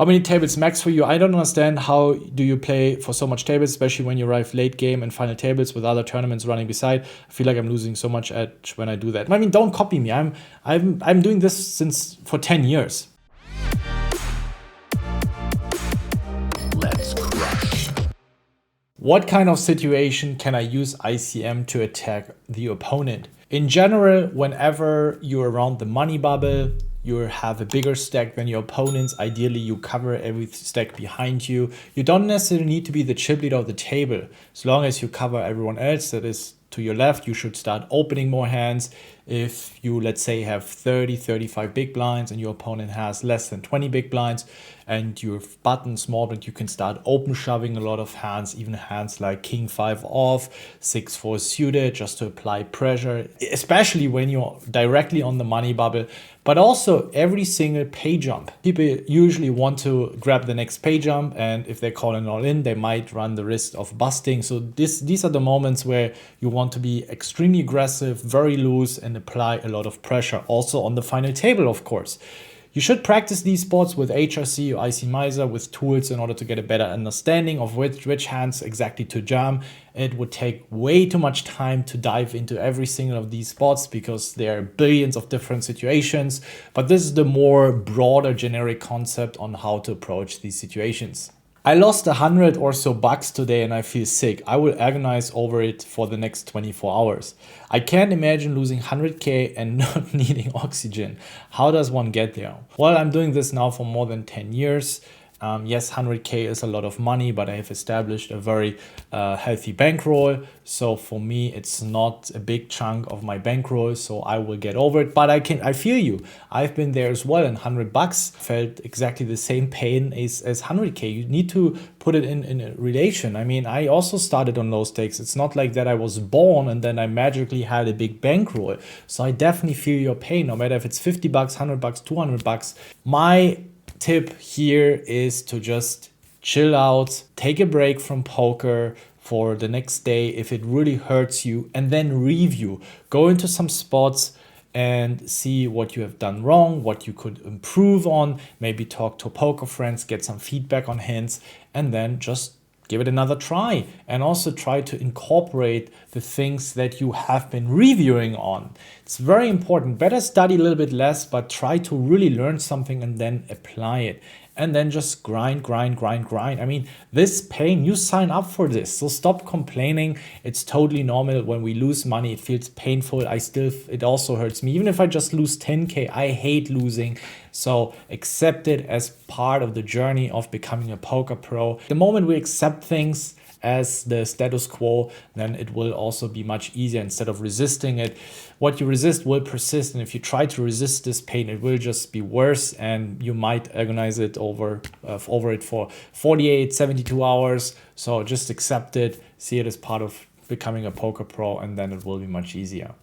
How many tables max for you? I don't understand how do you play for so much tables, especially when you arrive late game and final tables with other tournaments running beside. I feel like I'm losing so much edge when I do that. I mean, don't copy me. I'm doing this for 10 years. Let's crush. What kind of situation can I use ICM to attack the opponent? In general, whenever you're around the money bubble, you have a bigger stack than your opponents. Ideally, you cover every stack behind you. You don't necessarily need to be the chip leader of the table. As long as you cover everyone else that is to your left, you should start opening more hands. If you, let's say, have 30, 35 big blinds and your opponent has less than 20 big blinds and your button small blind, you can start open shoving a lot of hands, even hands like King 5 off, 6-4 suited, just to apply pressure, especially when you're directly on the money bubble. But also every single pay jump. People usually want to grab the next pay jump, and if they call an all in, they might run the risk of busting. So these are the moments where you want to be extremely aggressive, very loose, and apply a lot of pressure. Also on the final table, of course. You should practice these spots with HRC or IC Miser with tools in order to get a better understanding of which hands exactly to jam. It would take way too much time to dive into every single of these spots because there are billions of different situations. But this is the more broader generic concept on how to approach these situations. I lost 100 or so bucks today and I feel sick. I will agonize over it for the next 24 hours. I can't imagine losing 100k and not needing oxygen. How does one get there? Well, I'm doing this now for more than 10 years. Yes, 100k is a lot of money, but I have established a very healthy bankroll. So for me, it's not a big chunk of my bankroll, so I will get over it. But I feel you. I've been there as well, and 100 bucks felt exactly the same pain as 100k. You need to put it in a relation. I mean, I also started on low stakes. It's not like that I was born and then I magically had a big bankroll. So I definitely feel your pain, no matter if it's 50 bucks, 100 bucks, 200 bucks. My tip here is to just chill out, take a break from poker for the next day if it really hurts you, and then review. Go into some spots and see what you have done wrong, what you could improve on, maybe talk to poker friends, get some feedback on hands, and then just give it another try, and also try to incorporate the things that you have been reviewing on. It's very important. Better study a little bit less, but try to really learn something and then apply it. And then just grind. I mean, this pain, you sign up for this. So stop complaining. It's totally normal. When we lose money, it feels painful. It also hurts me. Even if I just lose 10k, I hate losing. So accept it as part of the journey of becoming a poker pro. The moment we accept things as the status quo, then it will also be much easier instead of resisting it. What you resist will persist, and if you try to resist this pain, it will just be worse, and you might agonize it over it for 48, 72 hours. So just accept it, see it as part of becoming a poker pro, and then it will be much easier.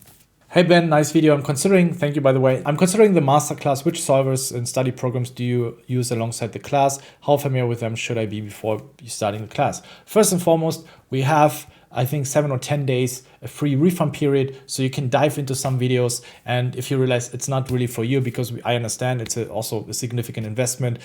Hey Ben, nice video. Thank you by the way. I'm considering the masterclass. Which solvers and study programs do you use alongside the class? How familiar with them should I be before starting the class? First and foremost, we have, I think, 7 or 10 days, a free refund period, so you can dive into some videos. And if you realize it's not really for you, because I understand it's also a significant investment,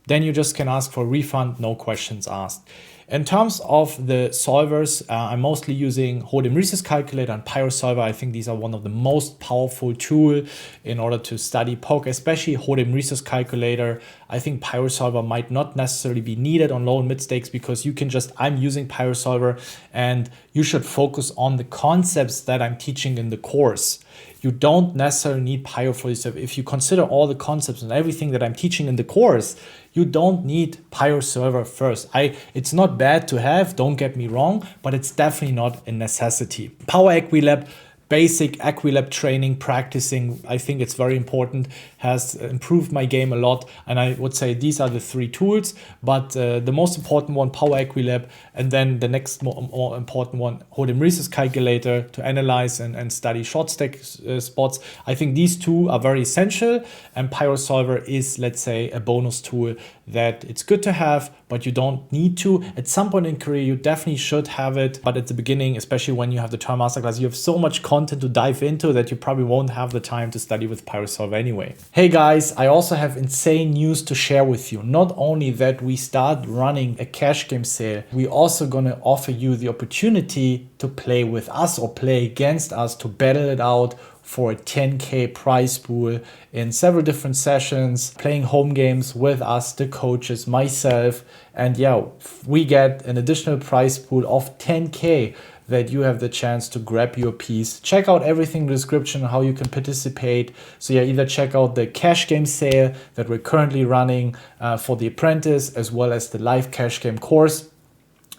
then you just can ask for a refund, no questions asked. In terms of the solvers, I'm mostly using HOMEGAME Research Calculator and PyroSolver. I think these are one of the most powerful tools in order to study poker, especially HOMEGAME Research Calculator. I think PyroSolver might not necessarily be needed on low and mid stakes, because you can just, I'm using PyroSolver, and you should focus on the concepts that I'm teaching in the course. You don't necessarily need Pyro for yourself. If you consider all the concepts and everything that I'm teaching in the course, you don't need PyroSolver first. It's not bad to have, don't get me wrong, but it's definitely not a necessity. Power Equilab, basic Equilab training, practicing, I think it's very important, has improved my game a lot. And I would say these are the 3 tools, but the most important one, Power Equilab, and then the next more important one, HOMEGAME Research Calculator, to analyze and study short stack spots. I think these 2 are very essential, and PyroSolver is, let's say, a bonus tool that it's good to have, but you don't need to. At some point in career, you definitely should have it, but at the beginning, especially when you have the term masterclass, you have so much content content to dive into that you probably won't have the time to study with PyResolve anyway. Hey guys, I also have insane news to share with you. Not only that we start running a cash game sale, we also gonna offer you the opportunity to play with us or play against us to battle it out for a 10K prize pool in several different sessions, playing home games with us, the coaches, myself, and yeah, we get an additional prize pool of 10K that you have the chance to grab your piece. Check out everything in the description how you can participate. So yeah, either check out the cash game sale that we're currently running for the apprentice, as well as the live cash game course,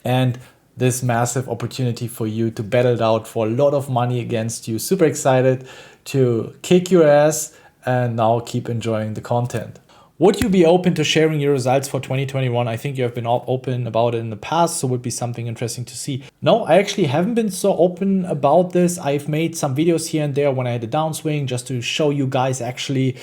and this massive opportunity for you to battle it out for a lot of money against you. Super excited to kick your ass and now keep enjoying the content. Would you be open to sharing your results for 2021? I think you have been open about it in the past, so it would be something interesting to see. No, I actually haven't been so open about this. I've made some videos here and there when I had a downswing just to show you guys actually,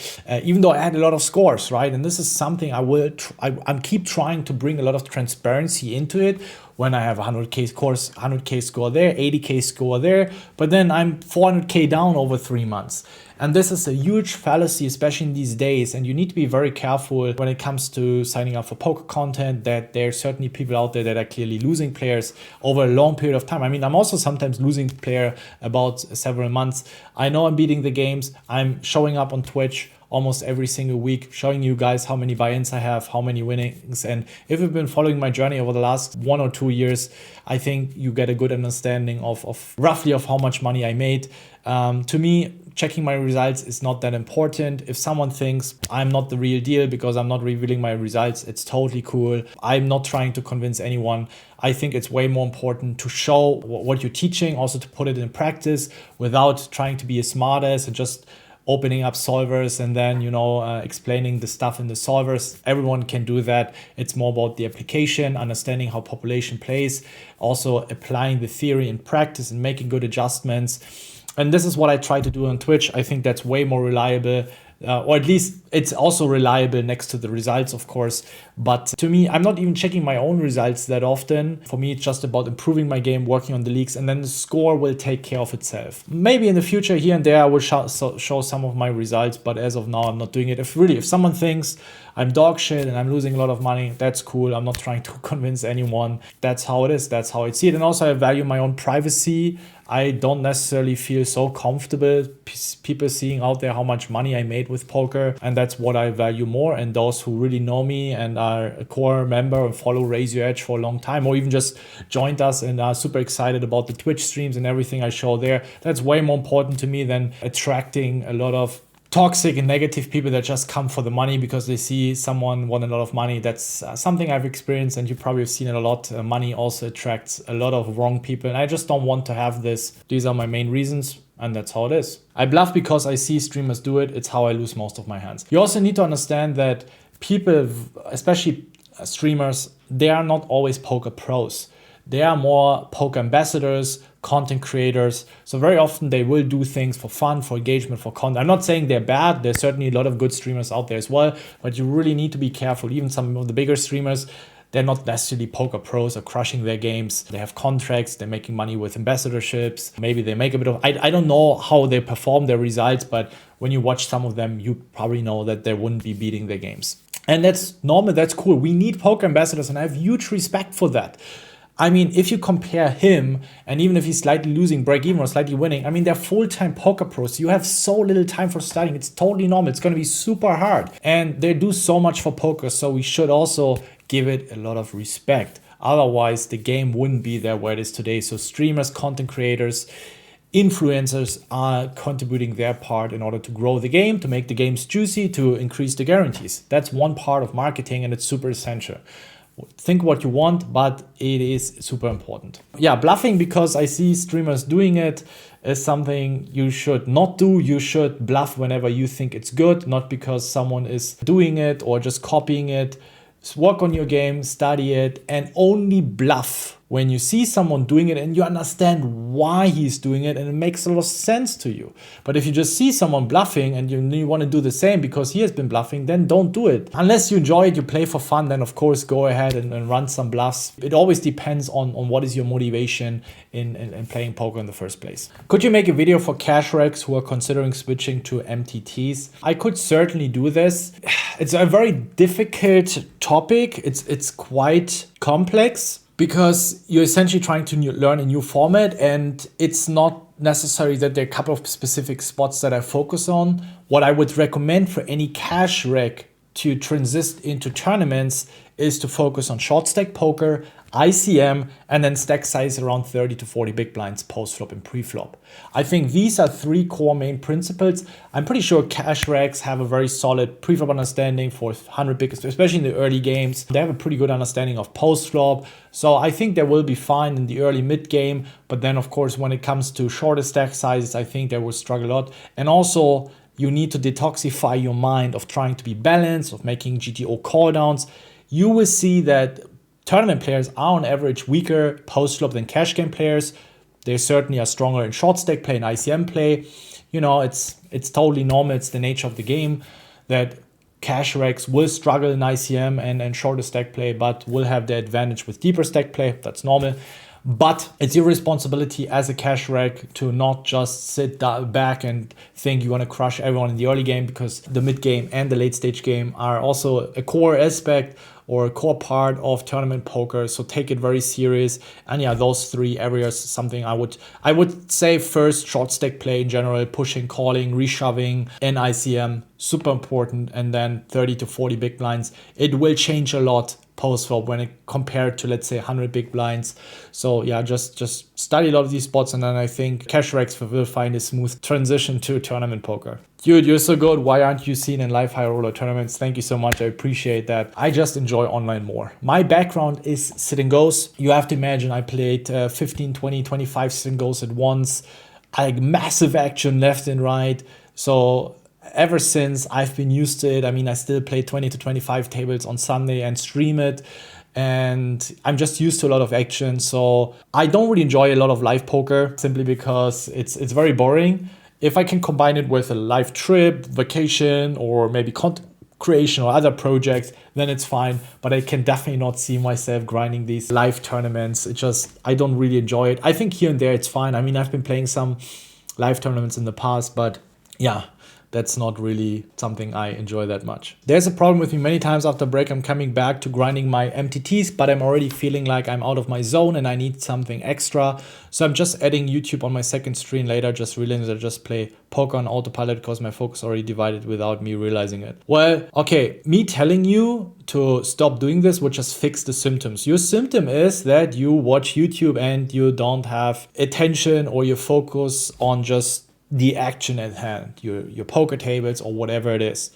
even though I had a lot of scores, right? And this is something I'm keep trying to bring a lot of transparency into it. When I have a 100K course, 100K score there, 80K score there, but then I'm 400K down over 3 months. And this is a huge fallacy, especially in these days. And you need to be very careful when it comes to signing up for poker content, that there are certainly people out there that are clearly losing players over a long period of time. I mean, I'm also sometimes losing player about several months. I know I'm beating the games. I'm showing up on Twitch almost every single week, showing you guys how many buy-ins I have, how many winnings. And if you've been following my journey over the last 1 or 2 years, I think you get a good understanding of roughly of how much money I made. To me, checking my results is not that important. If someone thinks I'm not the real deal because I'm not revealing my results, it's totally cool. I'm not trying to convince anyone. I think it's way more important to show what you're teaching, also to put it in practice without trying to be a smartass and just opening up solvers and then, explaining the stuff in the solvers. Everyone can do that. It's more about the application, understanding how population plays, also applying the theory in practice and making good adjustments. And this is what I try to do on Twitch. I think that's way more reliable, or at least it's also reliable next to the results, of course. But to me, I'm not even checking my own results that often. For me, it's just about improving my game, working on the leagues, and then the score will take care of itself. Maybe in the future, here and there, I will show some of my results, but as of now, I'm not doing it. If someone thinks I'm dog shit and I'm losing a lot of money, that's cool. I'm not trying to convince anyone. That's how it is. That's how I see it. And also, I value my own privacy. I don't necessarily feel so comfortable people seeing out there how much money I made with poker, and that's what I value more. And those who really know me and are a core member and follow Raise Your Edge for a long time, or even just joined us and are super excited about the Twitch streams and everything I show there, that's way more important to me than attracting a lot of toxic and negative people that just come for the money because they see someone won a lot of money. That's something I've experienced, and you probably have seen it a lot. Money also attracts a lot of wrong people, and I just don't want to have this. These are my main reasons, and that's how it is. I bluff because I see streamers do it. It's how I lose most of my hands. You also need to understand that people, especially streamers, they are not always poker pros. They are more poker ambassadors, content creators. So very often they will do things for fun, for engagement, for content. I'm not saying they're bad. There's certainly a lot of good streamers out there as well, but you really need to be careful. Even some of the bigger streamers, they're not necessarily poker pros or crushing their games. They have contracts, they're making money with ambassadorships. Maybe they make a bit of, I don't know how they perform their results, but when you watch some of them, you probably know that they wouldn't be beating their games. And that's normal, that's cool. We need poker ambassadors, and I have huge respect for that. I mean, if you compare him, and even if he's slightly losing, break even, or slightly winning, I mean, they're full-time poker pros. You have so little time for studying. It's totally normal. It's going to be super hard. And they do so much for poker, so we should also give it a lot of respect. Otherwise, the game wouldn't be there where it is today. So streamers, content creators, influencers are contributing their part in order to grow the game, to make the games juicy, to increase the guarantees. That's one part of marketing, and it's super essential. Think what you want, but it is super important. Yeah, bluffing because I see streamers doing it is something you should not do. You should bluff whenever you think it's good, not because someone is doing it or just copying it. Just work on your game, study it, and only bluff when you see someone doing it and you understand why he's doing it and it makes a lot of sense to you. But if you just see someone bluffing and you want to do the same because he has been bluffing, then don't do it. Unless you enjoy it, you play for fun, then of course go ahead and run some bluffs. It always depends on what is your motivation in playing poker in the first place. Could you make a video for cash regs who are considering switching to MTTs? I could certainly do this. It's a very difficult topic. It's quite complex, because you're essentially trying to learn a new format, and it's not necessary that there are a couple of specific spots that I focus on. What I would recommend for any cash reg to transit into tournaments is to focus on short stack poker, ICM, and then stack size around 30 to 40 big blinds post-flop and pre-flop. I think these are three core main principles. I'm pretty sure cash regs have a very solid pre-flop understanding for 100 biggest, especially in the early games. They have a pretty good understanding of post-flop. So I think they will be fine in the early mid game. But then of course, when it comes to shorter stack sizes, I think they will struggle a lot. And also, you need to detoxify your mind of trying to be balanced, of making GTO call downs. You will see that tournament players are on average weaker post-flop than cash game players. They certainly are stronger in short stack play and ICM play. You know, it's totally normal. It's the nature of the game that cash regs will struggle in ICM and shorter stack play, but will have the advantage with deeper stack play. That's normal. But it's your responsibility as a cash reg to not just sit back and think you're going to crush everyone in the early game, because the mid game and the late stage game are also a core aspect or a core part of tournament poker. So take it very serious. And yeah, those three areas, something I would say first, short stack play in general, pushing, calling, reshoving, and ICM, super important. And then 30 to 40 big blinds. It will change a lot post-flop when it compared to, let's say, 100 big blinds. So yeah, just study a lot of these spots, and then I think cash regs will find a smooth transition to tournament poker. Dude, you're so good. Why aren't you seen in live high roller tournaments? Thank you so much. I appreciate that. I just enjoy online more. My background is sit and goes. You have to imagine I played 15, 20, 25 sit and goes at once. Like massive action left and right. So ever since, I've been used to it. I mean, I still play 20 to 25 tables on Sunday and stream it. And I'm just used to a lot of action. So I don't really enjoy a lot of live poker simply because it's very boring. If I can combine it with a live trip, vacation, or maybe content creation or other projects, then it's fine. But I can definitely not see myself grinding these live tournaments. I don't really enjoy it. I think here and there it's fine. I mean, I've been playing some live tournaments in the past, but yeah, that's not really something I enjoy that much. There's a problem with me many times after break. I'm coming back to grinding my MTTs, but I'm already feeling like I'm out of my zone and I need something extra. So I'm just adding YouTube on my second screen later, just realizing that I just play poker on autopilot because my focus already divided without me realizing it. Well, okay, me telling you to stop doing this would just fix the symptoms. Your symptom is that you watch YouTube and you don't have attention or your focus on just the action at hand, your poker tables or whatever it is.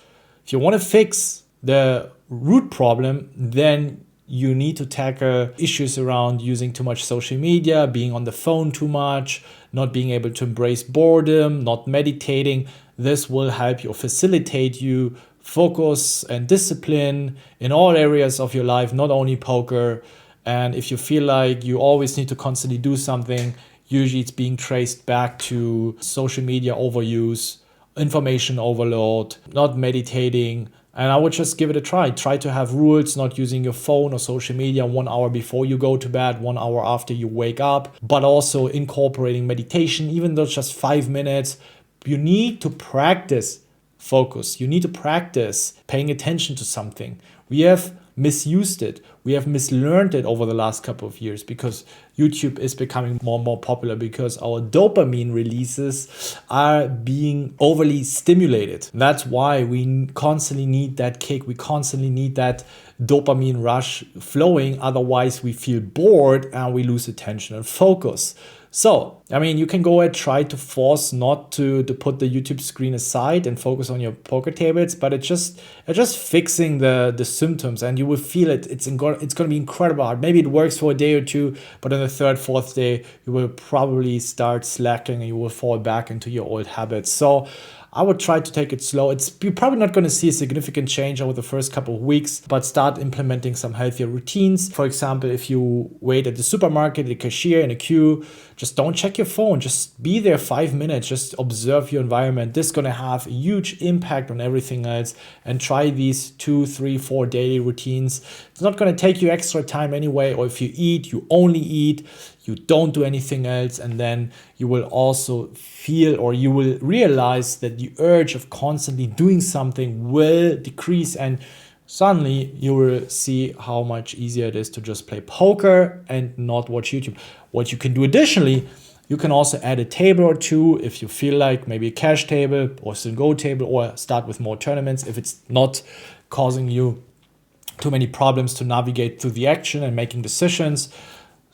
If you want to fix the root problem, then you need to tackle issues around using too much social media, being on the phone too much, not being able to embrace boredom, not meditating. This will help you, facilitate you, focus and discipline in all areas of your life, not only poker. And if you feel like you always need to constantly do something, usually it's being traced back to social media overuse, information overload, not meditating. And I would just give it a try. Try to have rules, not using your phone or social media 1 hour before you go to bed, 1 hour after you wake up, but also incorporating meditation, even though it's just 5 minutes. You need to practice focus. You need to practice paying attention to something. We have misused it. We have mislearned it over the last couple of years because YouTube is becoming more and more popular because our dopamine releases are being overly stimulated. That's why we constantly need that kick. We constantly need that dopamine rush flowing. Otherwise, we feel bored and we lose attention and focus. So, I mean, you can go ahead, try to force not to put the YouTube screen aside and focus on your poker tables, but it's just fixing the symptoms, and you will feel it. It's going to be incredible hard. Maybe it works for a day or two, but on the third, fourth day, you will probably start slacking and you will fall back into your old habits. So I would try to take it slow. You're probably not going to see a significant change over the first couple of weeks, but start implementing some healthier routines. For example, if you wait at the supermarket, the cashier in a queue, just don't check your phone. Just be there 5 minutes. Just observe your environment. This is going to have a huge impact on everything else. And try these 2, 3, 4 daily routines. It's not going to take you extra time anyway. Or if you eat, you only eat. You don't do anything else, and then you will also feel, or you will realize that the urge of constantly doing something will decrease, and suddenly you will see how much easier it is to just play poker and not watch YouTube. What you can do additionally, you can also add a table or two if you feel like, maybe a cash table or go table, or start with more tournaments if it's not causing you too many problems to navigate through the action and making decisions.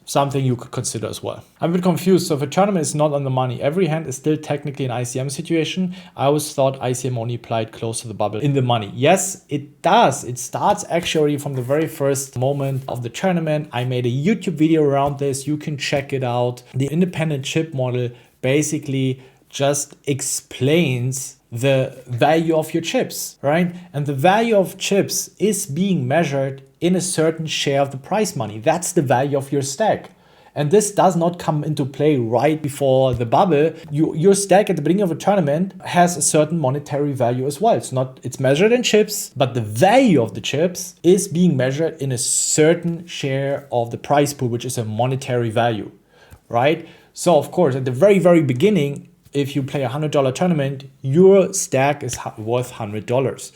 Something you could consider as well. I'm a bit confused. So if a tournament is not on the money, every hand is still technically an ICM situation. I always thought ICM only applied close to the bubble in the money. Yes, it does. It starts actually from the very first moment of the tournament. I made a YouTube video around this. You can check it out. The independent chip model basically just explains the value of your chips, right? And the value of chips is being measured in a certain share of the prize money. That's the value of your stack. And this does not come into play right before the bubble. Your stack at the beginning of a tournament has a certain monetary value as well. It's measured in chips, but the value of the chips is being measured in a certain share of the prize pool, which is a monetary value, right? So of course, at the very, very beginning, if you play a $100 tournament, your stack is worth $100.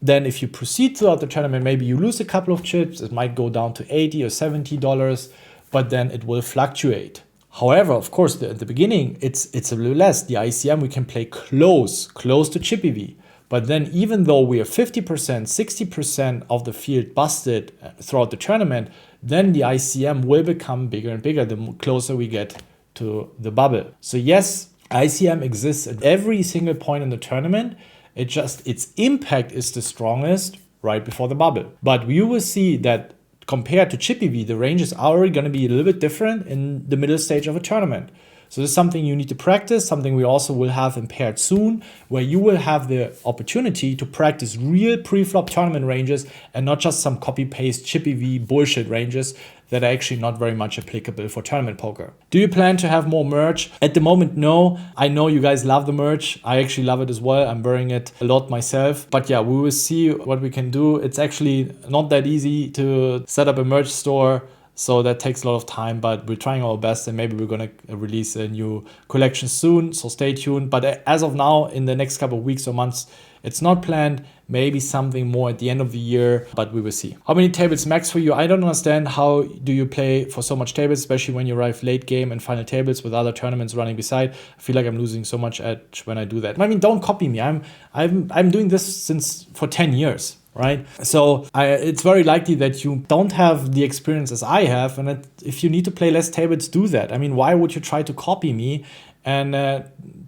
Then if you proceed throughout the tournament, maybe you lose a couple of chips, it might go down to $80 or $70, but then it will fluctuate. However, of course, at the beginning, it's a little less. The ICM, we can play close to chip EV. But then even though we are 50%, 60% of the field busted throughout the tournament, then the ICM will become bigger and bigger the closer we get to the bubble. So yes, ICM exists at every single point in the tournament. Its impact is the strongest right before the bubble. But you will see that compared to chip EV, the range is already going to be a little bit different in the middle stage of a tournament. So this is something you need to practice, something we also will have in paired soon, where you will have the opportunity to practice real pre-flop tournament ranges and not just some copy-paste chip EV bullshit ranges that are actually not very much applicable for tournament poker. Do you plan to have more merch? At the moment, no. I know you guys love the merch. I actually love it as well. I'm wearing it a lot myself. But yeah, we will see what we can do. It's actually not that easy to set up a merch store. So that takes a lot of time, but we're trying our best, and maybe we're going to release a new collection soon. So stay tuned. But as of now, in the next couple of weeks or months, it's not planned. Maybe something more at the end of the year, but we will see. How many tables max for you? I don't understand how do you play for so much tables, especially when you arrive late game and final tables with other tournaments running beside. I feel like I'm losing so much edge when I do that. I mean, don't copy me. I'm doing this for 10 years. Right? So it's very likely that you don't have the experience as I have. And if you need to play less tables, do that. I mean, why would you try to copy me and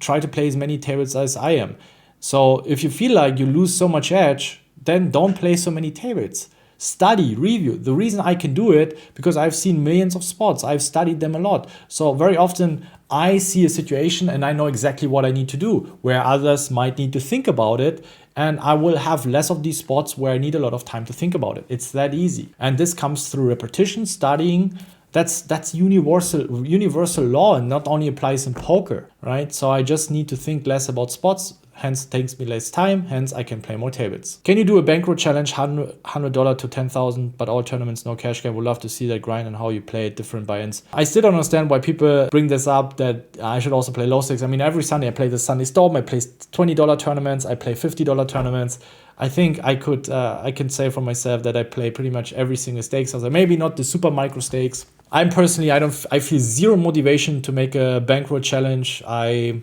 try to play as many tables as I am? So if you feel like you lose so much edge, then don't play so many tables. Study, review. The reason I can do it, because I've seen millions of spots. I've studied them a lot. So very often I see a situation and I know exactly what I need to do, where others might need to think about it. And I will have less of these spots where I need a lot of time to think about it. It's that easy. And this comes through repetition, studying. That's universal law, and not only applies in poker, right? So I just need to think less about spots, hence takes me less time, hence I can play more tables. Can you do a bankroll challenge, $100 to 10,000, but all tournaments, no cash game? Would love to see that grind and how you play it, different buy-ins. I still don't understand why people bring this up, that I should also play low stakes. I mean, every Sunday I play the Sunday Storm, I play $20 tournaments, I play $50 tournaments. I think I can say for myself that I play pretty much every single stakes. Maybe not the super micro stakes. I feel zero motivation to make a bankroll challenge. I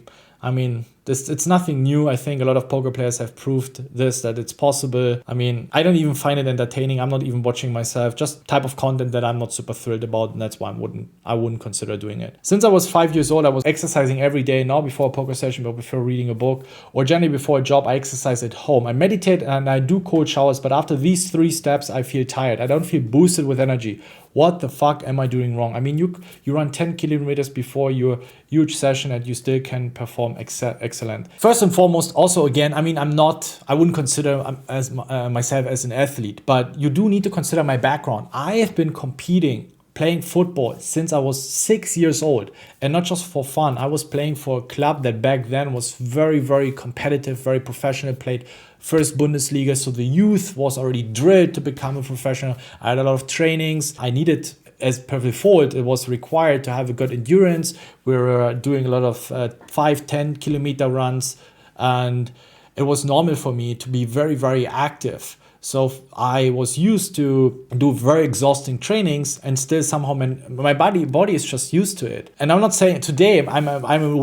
mean, it's nothing new. I think a lot of poker players have proved that it's possible. I mean, I don't even find it entertaining. I'm not even watching myself. Just type of content that I'm not super thrilled about, and that's why I wouldn't consider doing it. Since I was 5 years old, I was exercising every day. Now before a poker session, but before reading a book, or generally before a job, I exercise at home. I meditate and I do cold showers, but after these 3 steps, I feel tired. I don't feel boosted with energy. what the fuck am I doing wrong? I mean, you run 10 kilometers before your huge session and you still can perform excellent. First and foremost, also again, I mean, I wouldn't consider myself as an athlete, but you do need to consider my background. I have been competing, playing football since I was 6 years old, and not just for fun. I was playing for a club that back then was very, very competitive, very professional, played first Bundesliga. So the youth was already drilled to become a professional. I had a lot of trainings. I needed, as per default, it was required to have a good endurance. We were doing a lot of 5-10 kilometer runs, and it was normal for me to be very, very active. So I was used to do very exhausting trainings, and still somehow my body is just used to it. And I'm not saying today I'm in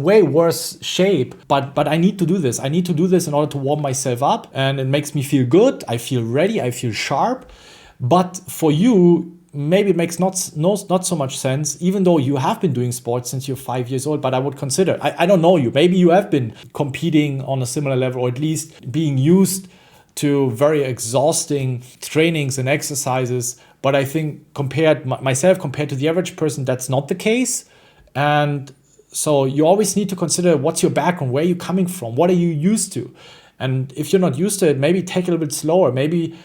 way worse shape, but I need to do this. I need to do this in order to warm myself up, and it makes me feel good. I feel ready. I feel sharp. But for you, maybe it makes not so much sense, even though you have been doing sports since you're 5 years old. But I would consider, I don't know you. Maybe you have been competing on a similar level, or at least being used to very exhausting trainings and exercises. But I think compared to the average person, that's not the case. And so you always need to consider what's your background, where are you coming from, what are you used to? And if you're not used to it, maybe take it a little bit slower. Maybe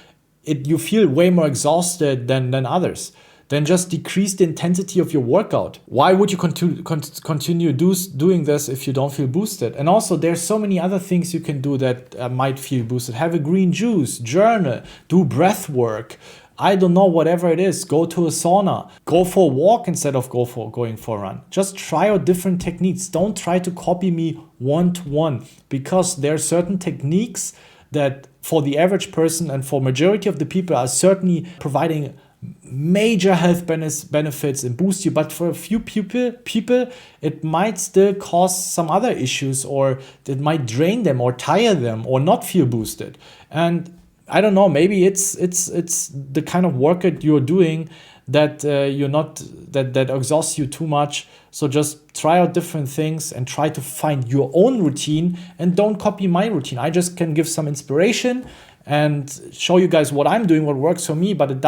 you feel way more exhausted than others. Then just decrease the intensity of your workout. Why would you continue doing this if you don't feel boosted? And also, there's so many other things you can do that might feel boosted. Have a green juice, journal, do breath work. I don't know, whatever it is. Go to a sauna. Go for a walk instead of going for a run. Just try out different techniques. Don't try to copy me one-to-one, because there are certain techniques that for the average person and for majority of the people are certainly providing major health benefits and boost you, but for a few people it might still cause some other issues, or it might drain them or tire them or not feel boosted. And I don't know, maybe it's the kind of workout you're doing that that exhausts you too much. So just try out different things and try to find your own routine, and don't copy my routine. I just can give some inspiration and show you guys what I'm doing, what works for me, but it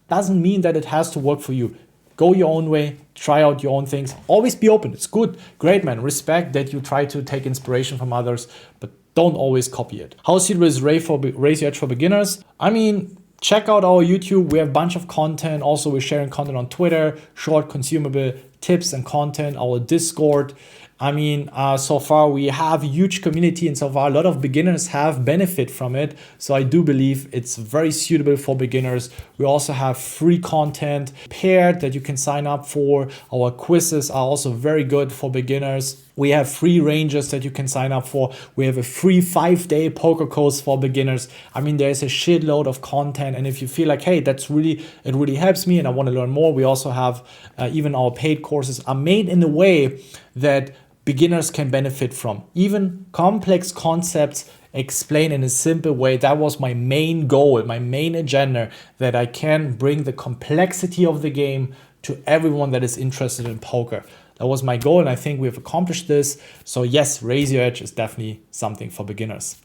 doesn't mean that it has to work for you. Go your own way, try out your own things. Always be open. It's good. Great, man. Respect that you try to take inspiration from others, but don't always copy it. How suitable is Raise Your Edge for beginners? I mean, check out our YouTube. We have a bunch of content. Also, we're sharing content on Twitter, short consumable tips and content, our Discord. I mean, so far we have a huge community, and so far a lot of beginners have benefit from it. So I do believe it's very suitable for beginners. We also have free content paired that you can sign up for. Our quizzes are also very good for beginners. We have free ranges that you can sign up for. We have a free 5-day poker course for beginners. I mean, there's a shitload of content. And if you feel like, hey, it really helps me and I want to learn more, we also have even our paid courses are made in a way that beginners can benefit from. Even complex concepts explained in a simple way. That was my main goal, my main agenda, that I can bring the complexity of the game to everyone that is interested in poker. That was my goal, and I think we've accomplished this. So yes, Raise Your Edge is definitely something for beginners.